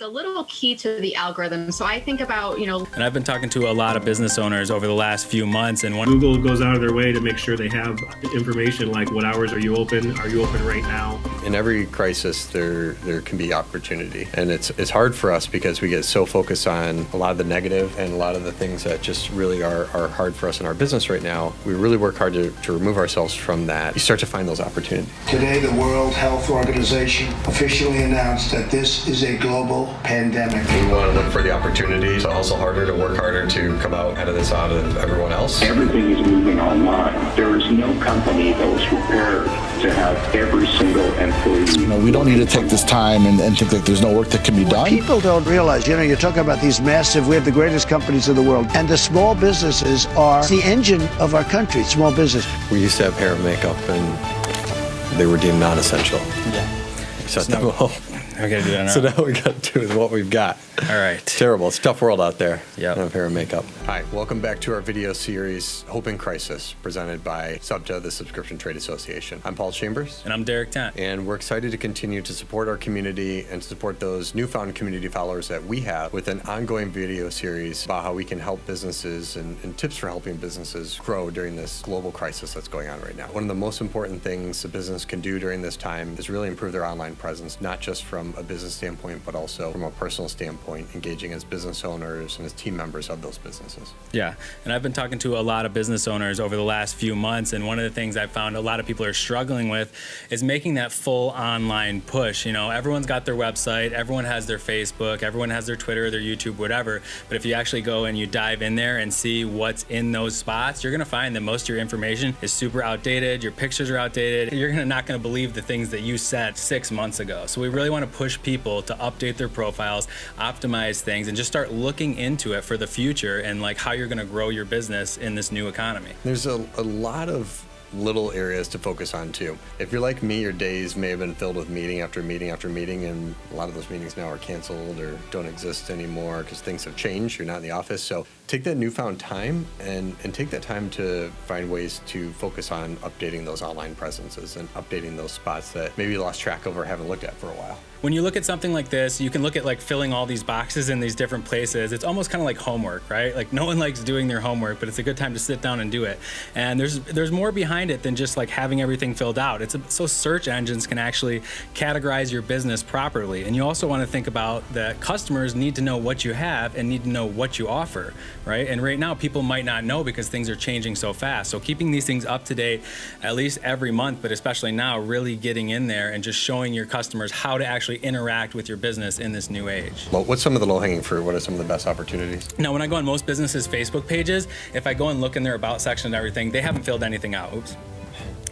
it's a little key to the algorithm. So I think about, And I've been talking to a lot of business owners over the last few months, and Google goes out of their way to make sure they have information like what hours are you open? Are you open right now? In every crisis, there can be opportunity. And it's hard for us because we get so focused on a lot of the negative and a lot of the things that just really are hard for us in our business right now. We really work hard to remove ourselves from that. You start to find those opportunities. Today, the World Health Organization officially announced that this is a global pandemic. We want to look for the opportunity to hustle harder, to work harder, to come out ahead of this out of everyone else. Everything is moving online. There is no company that was prepared to have every single employee. We don't need to take this time and think that there's no work that can be done. People don't realize, you're talking about these massive, we have the greatest companies in the world, and the small businesses are the engine of our country, small business. We used to have hair and makeup, and they were deemed non-essential. yeah. Shut them all. I gotta do that now. So now we got to do with what we've got. All right. It's terrible. It's a tough world out there. Yep. Of hair and makeup. Hi, welcome back to our video series, Hope in Crisis, presented by SUBTA, the Subscription Trade Association. I'm Paul Chambers. And I'm Derek Tent. And we're excited to continue to support our community and to support those newfound community followers that we have with an ongoing video series about how we can help businesses and tips for helping businesses grow during this global crisis that's going on right now. One of the most important things a business can do during this time is really improve their online presence, not just from a business standpoint, but also from a personal standpoint, engaging as business owners and as team members of those businesses. Yeah, and I've been talking to a lot of business owners over the last few months, and one of the things I've found a lot of people are struggling with is making that full online push. Everyone's got their website, everyone has their Facebook, everyone has their Twitter, their YouTube, whatever, but if you actually go and you dive in there and see what's in those spots, you're gonna find that most of your information is super outdated, your pictures are outdated, you're not gonna believe the things that you said 6 months ago. So we really wanna push people to update their profiles, optimize things, and just start looking into it for the future and like how you're going to grow your business in this new economy. There's a lot of little areas to focus on too. If you're like me, your days may have been filled with meeting after meeting after meeting, and a lot of those meetings now are canceled or don't exist anymore because things have changed. You're not in the office. So take that newfound time and take that time to find ways to focus on updating those online presences and updating those spots that maybe you lost track of or haven't looked at for a while. When you look at something like this, you can look at like filling all these boxes in these different places. It's almost kind of like homework, right? Like no one likes doing their homework, but it's a good time to sit down and do it. And there's more behind it than just like having everything filled out. So search engines can actually categorize your business properly. And you also want to think about that customers need to know what you have and need to know what you offer, right? And right now people might not know because things are changing so fast. So keeping these things up to date at least every month, but especially now, really getting in there and just showing your customers how to actually interact with your business in this new age. Well, what's some of the low-hanging fruit? What are some of the best opportunities? Now, when I go on most businesses' Facebook pages, if I go and look in their about section and everything, they haven't filled anything out. Oops.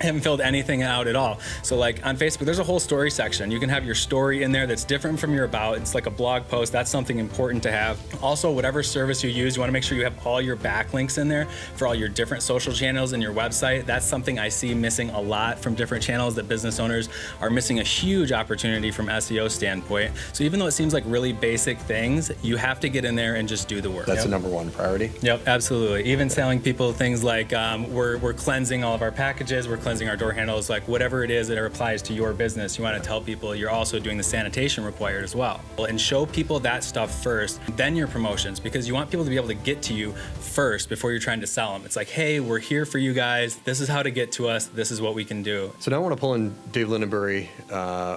Haven't filled anything out at all. So like on Facebook, there's a whole story section. You can have your story in there that's different from your about. It's like a blog post. That's something important to have. Also, whatever service you use, you want to make sure you have all your backlinks in there for all your different social channels and your website. That's something I see missing a lot from different channels, that business owners are missing a huge opportunity from SEO standpoint. So even though it seems like really basic things, you have to get in there and just do the work. That's the number one priority? Yep, absolutely. Even telling people things like we're cleansing all of our packages, we're cleansing our door handles, like whatever it is that applies to your business, you want to tell people you're also doing the sanitation required as well. And show people that stuff first, then your promotions, because you want people to be able to get to you first before you're trying to sell them. It's like, hey, we're here for you guys. This is how to get to us. This is what we can do. So now I want to pull in Dave Linabury,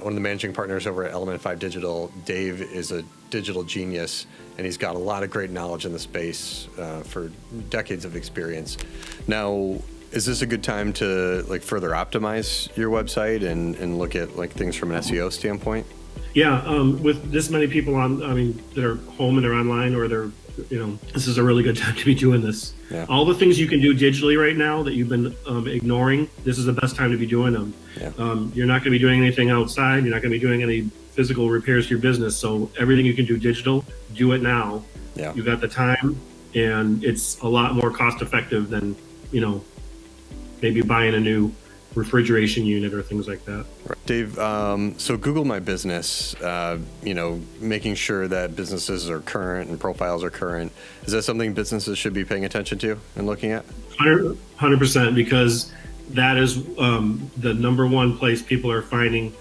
one of the managing partners over at Element 5 Digital. Dave is a digital genius, and he's got a lot of great knowledge in the space for decades of experience. Now, is this a good time to like further optimize your website and look at like things from an SEO standpoint? Yeah, with this many people that are home and they're online or they're, this is a really good time to be doing this. Yeah. All the things you can do digitally right now that you've been ignoring, this is the best time to be doing them. Yeah. You're not going to be doing anything outside. You're not going to be doing any physical repairs to your business. So everything you can do digital, do it now. Yeah. You got the time, and it's a lot more cost effective than, maybe buying a new refrigeration unit or things like that. Right. Dave, so Google My Business, making sure that businesses are current and profiles are current. Is that something businesses should be paying attention to and looking at? 100%, because that is the number one place people are finding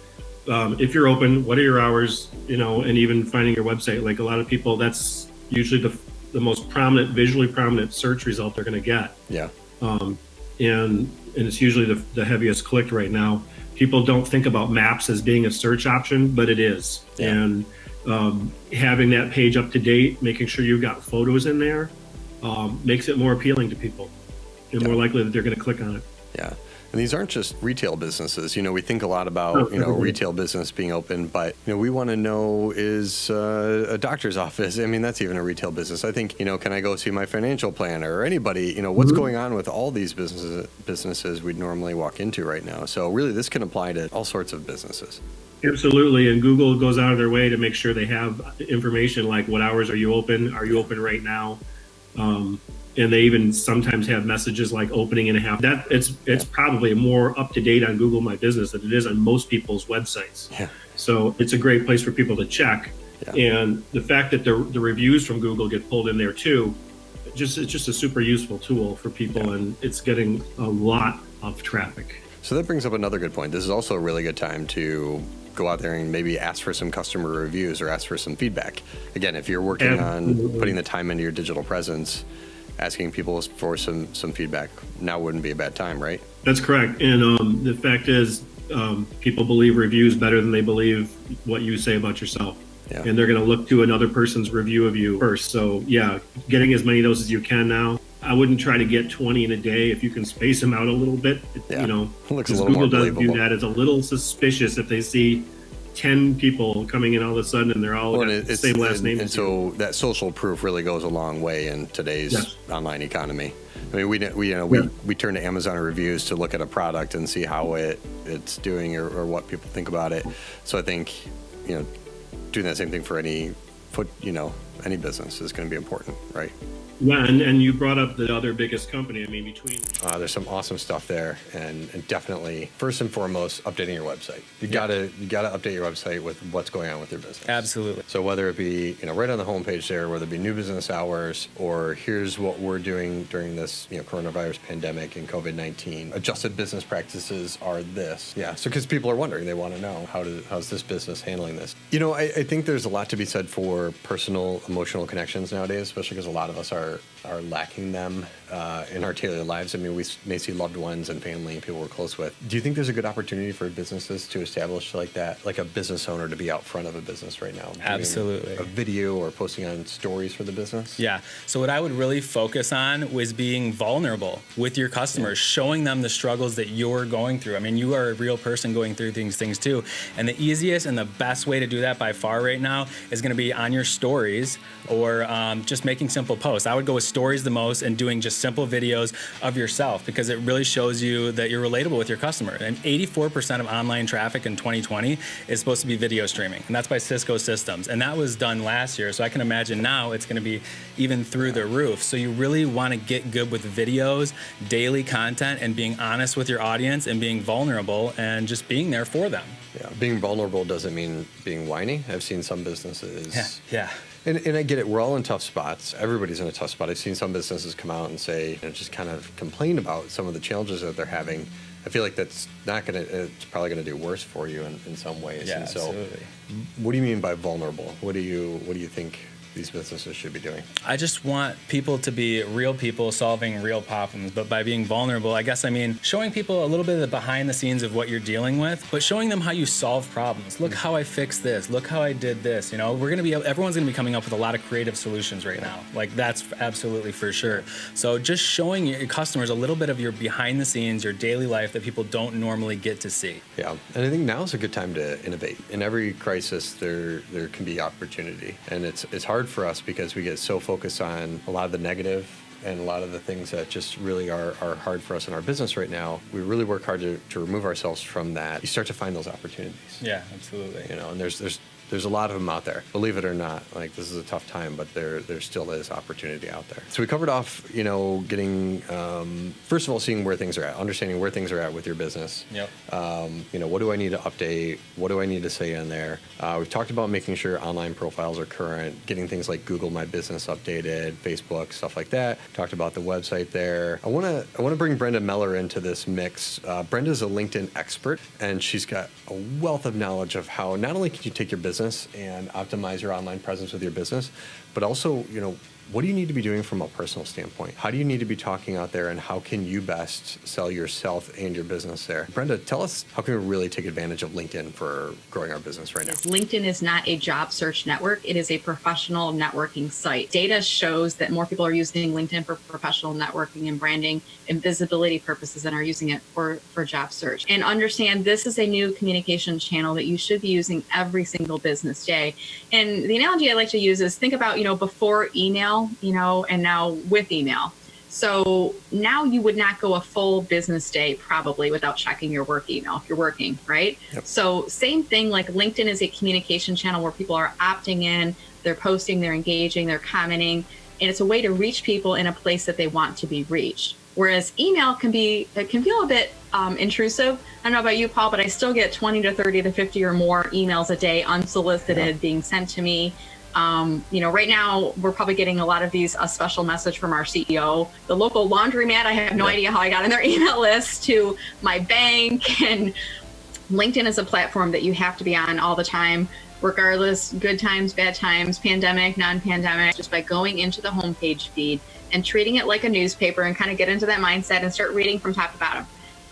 if you're open, what are your hours, and even finding your website. Like a lot of people, that's usually the most prominent, visually prominent search result they're going to get. Yeah. And it's usually the heaviest clicked right now. People don't think about maps as being a search option, but it is. Yeah. And having that page up to date, making sure you've got photos in there, makes it more appealing to people and more likely that they're going to click on it. Yeah. And these aren't just retail businesses. We think a lot about, retail business being open, but, we want to know, is a doctor's office, that's even a retail business. I think, can I go see my financial planner or anybody, what's going on with all these businesses we'd normally walk into right now. So really this can apply to all sorts of businesses. Absolutely. And Google goes out of their way to make sure they have information like what hours are you open? Are you open right now? And they even sometimes have messages like opening in a half. That it's probably more up to date on Google My Business than it is on most people's websites. Yeah. So it's a great place for people to check. Yeah. And the fact that the reviews from Google get pulled in there too, it's just a super useful tool for people, and it's getting a lot of traffic. So that brings up another good point. This is also a really good time to go out there and maybe ask for some customer reviews or ask for some feedback. Again, if you're working on putting the time into your digital presence, asking people for some feedback now wouldn't be a bad time, right? That's correct. And the fact is, people believe reviews better than they believe what you say about yourself. Yeah. And they're going to look to another person's review of you first. So yeah, getting as many of those as you can now. I wouldn't try to get 20 in a day if you can space them out a little bit. Yeah. It looks a little Google more does believable. do that. It's a little suspicious if they see 10 people coming in all of a sudden and they're all got the same last name. And so that social proof really goes a long way in today's online economy. We turn to Amazon reviews to look at a product and see how it's doing or what people think about it. So I think doing that same thing for any business is going to be important, right? Yeah, and you brought up the other biggest company. Between there's some awesome stuff there, and definitely first and foremost, updating your website. You gotta update your website with what's going on with your business. Absolutely. So whether it be right on the homepage there, whether it be new business hours, or here's what we're doing during this coronavirus pandemic and COVID-19, adjusted business practices are this. Yeah. So because people are wondering, they want to know how's this business handling this. I think there's a lot to be said for personal emotional connections nowadays, especially because a lot of us are lacking them in our daily lives. We may see loved ones and family and people we're close with. Do you think there's a good opportunity for businesses to establish like that, like a business owner to be out front of a business right now? Absolutely. A video or posting on stories for the business? Yeah. So what I would really focus on was being vulnerable with your customers, showing them the struggles that you're going through. You are a real person going through these things too. And the easiest and the best way to do that by far right now is going to be on your stories or just making simple posts. I would go with stories the most and doing just simple videos of yourself because it really shows you that you're relatable with your customer. And 84% of online traffic in 2020 is supposed to be video streaming, and that's by Cisco Systems. And that was done last year, so I can imagine now it's going to be even through the roof. So you really want to get good with videos, daily content, and being honest with your audience and being vulnerable and just being there for them. Yeah, being vulnerable doesn't mean being whiny. I've seen some businesses. Yeah. And I get it. We're all in tough spots. Everybody's in a tough spot. I've seen some businesses come out and say, just kind of complain about some of the challenges that they're having. I feel like that's not going to, it's probably going to do worse for you in some ways. Yeah, and so absolutely. What do you mean by vulnerable? What do you think these businesses should be doing? I just want people to be real people solving real problems, but by being vulnerable, I guess showing people a little bit of the behind the scenes of what you're dealing with, but showing them how you solve problems. Look how I fixed this. Look how I did this. Everyone's going to be coming up with a lot of creative solutions right now. Like that's absolutely for sure. So just showing your customers a little bit of your behind the scenes, your daily life that people don't normally get to see. Yeah, and I think now is a good time to innovate. In every crisis, there can be opportunity, and it's hard for us because we get so focused on a lot of the negative and a lot of the things that just really are hard for us in our business right now. We really work hard to remove ourselves from that. You start to find those opportunities. Yeah, absolutely. And there's There's a lot of them out there. Believe it or not, like this is a tough time, but there still is opportunity out there. So we covered off, getting, first of all, seeing where things are at, understanding where things are at with your business. Yep. What do I need to update? What do I need to say in there? We've talked about making sure online profiles are current, getting things like Google My Business updated, Facebook, stuff like that. Talked about the website there. I want to bring Brenda Meller into this mix. Brenda's a LinkedIn expert, and she's got a wealth of knowledge of how not only can you take your business and optimize your online presence with your business, but also, what do you need to be doing from a personal standpoint? How do you need to be talking out there, and how can you best sell yourself and your business there? Brenda, tell us, how can we really take advantage of LinkedIn for growing our business right now? LinkedIn is not a job search network. It is a professional networking site. Data shows that more people are using LinkedIn for professional networking and branding and visibility purposes than are using it for job search. And understand this is a new communication channel that you should be using every single business day. And the analogy I like to use is think about, before email, and now with email. So now you would not go a full business day probably without checking your work email if you're working, right? Yep. So same thing, like LinkedIn is a communication channel where people are opting in, they're posting, they're engaging, they're commenting, and it's a way to reach people in a place that they want to be reached. Whereas email can feel a bit intrusive. I don't know about you, Paul, but I still get 20 to 30 to 50 or more emails a day unsolicited being sent to me. Right now we're probably getting a lot of these, a special message from our CEO, the local laundromat. I have no idea how I got on their email list, to my bank. And LinkedIn is a platform that you have to be on all the time, regardless, good times, bad times, pandemic, non-pandemic, just by going into the homepage feed and treating it like a newspaper and kind of get into that mindset and start reading from top to bottom.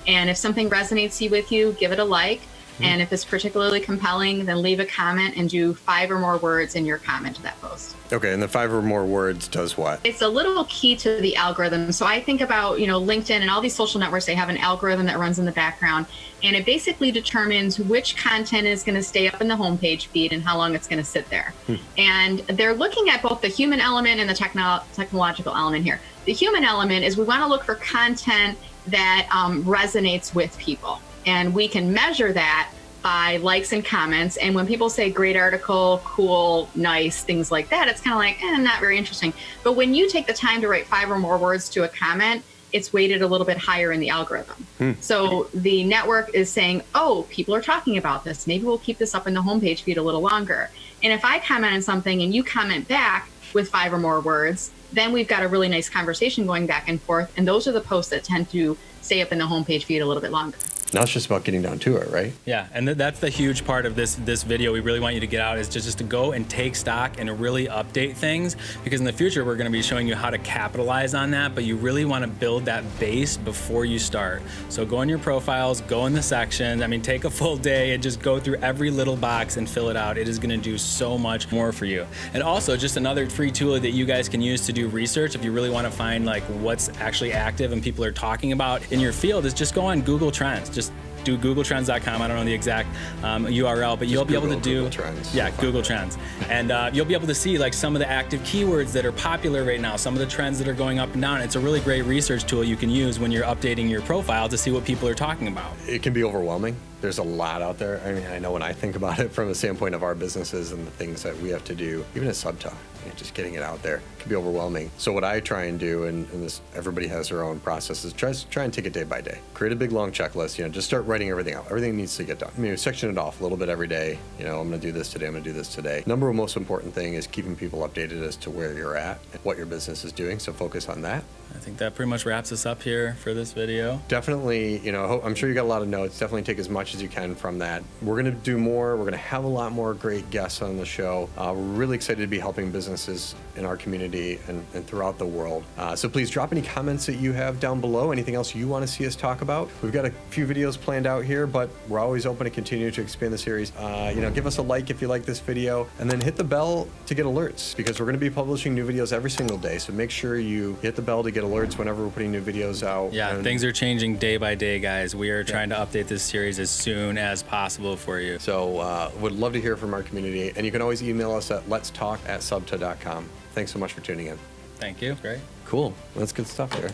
And if something resonates with you, give it a like. And if it's particularly compelling, then leave a comment and do 5 or more words in your comment to that post. Okay, and the 5 or more words does what? It's a little key to the algorithm. So I think about, LinkedIn and all these social networks, they have an algorithm that runs in the background, and it basically determines which content is going to stay up in the homepage feed and how long it's going to sit there. And they're looking at both the human element and the technological element here. The human element is we want to look for content that resonates with people. And we can measure that by likes and comments. And when people say great article, cool, nice, things like that, it's kind of like, not very interesting. But when you take the time to write 5 or more words to a comment, it's weighted a little bit higher in the algorithm. So the network is saying, oh, people are talking about this. Maybe we'll keep this up in the homepage feed a little longer. And if I comment on something and you comment back with 5 or more words, then we've got a really nice conversation going back and forth. And those are the posts that tend to stay up in the homepage feed a little bit longer. Now it's just about getting down to it, right? Yeah, and that's the huge part of this video we really want you to get out, is just to go and take stock and really update things, because in the future we're going to be showing you how to capitalize on that, but you really want to build that base before you start. So go in your profiles, go in the sections, take a full day and just go through every little box and fill it out. It is going to do so much more for you. And also just another free tool that you guys can use to do research if you really want to find like what's actually active and people are talking about in your field, is just go on Google Trends. Just do googletrends.com. I don't know the exact URL, but you'll be able to do Google Trends. Yeah, Google Trends. And you'll be able to see like some of the active keywords that are popular right now, some of the trends that are going up and down. It's a really great research tool you can use when you're updating your profile to see what people are talking about. It can be overwhelming. There's a lot out there. I know when I think about it from a standpoint of our businesses and the things that we have to do, even at SUBTA, just getting it out there can be overwhelming. So what I try and do, and this, everybody has their own processes, try and take it day by day. Create a big long checklist, just start writing everything out. Everything needs to get done. Section it off a little bit every day. I'm going to do this today, I'm going to do this today. Number one most important thing is keeping people updated as to where you're at and what your business is doing, so focus on that. I think that pretty much wraps us up here for this video. Definitely, I'm sure you got a lot of notes. Definitely take as much as you can from that. We're going to do more. We're going to have a lot more great guests on the show. We're really excited to be helping businesses in our community and throughout the world. So please drop any comments that you have down below. Anything else you want to see us talk about. We've got a few videos planned out here, but we're always open to continue to expand the series. Give us a like if you like this video, and then hit the bell to get alerts, because we're going to be publishing new videos every single day. So make sure you hit the bell to get alerts whenever we're putting new videos out. Yeah, things are changing day by day, guys. We are trying to update this series as soon as possible for you. So would love to hear from our community, and you can always email us at letstalk@subta.com. Thanks so much for tuning in. Thank you. Great. Cool. That's good stuff here.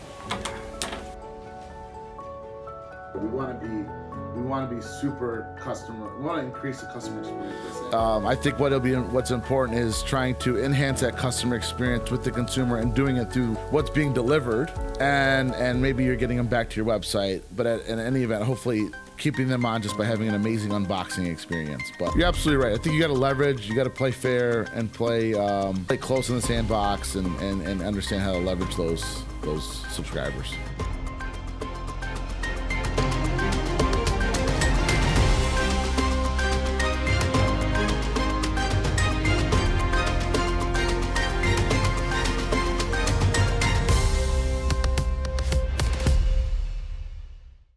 We want to want to be super customer. We want to increase the customer experience. I think what's important is trying to enhance that customer experience with the consumer and doing it through what's being delivered, and maybe you're getting them back to your website. But in any event, hopefully keeping them on just by having an amazing unboxing experience. But you're absolutely right. I think you got to leverage, you got to play fair and play close in the sandbox and understand how to leverage those subscribers.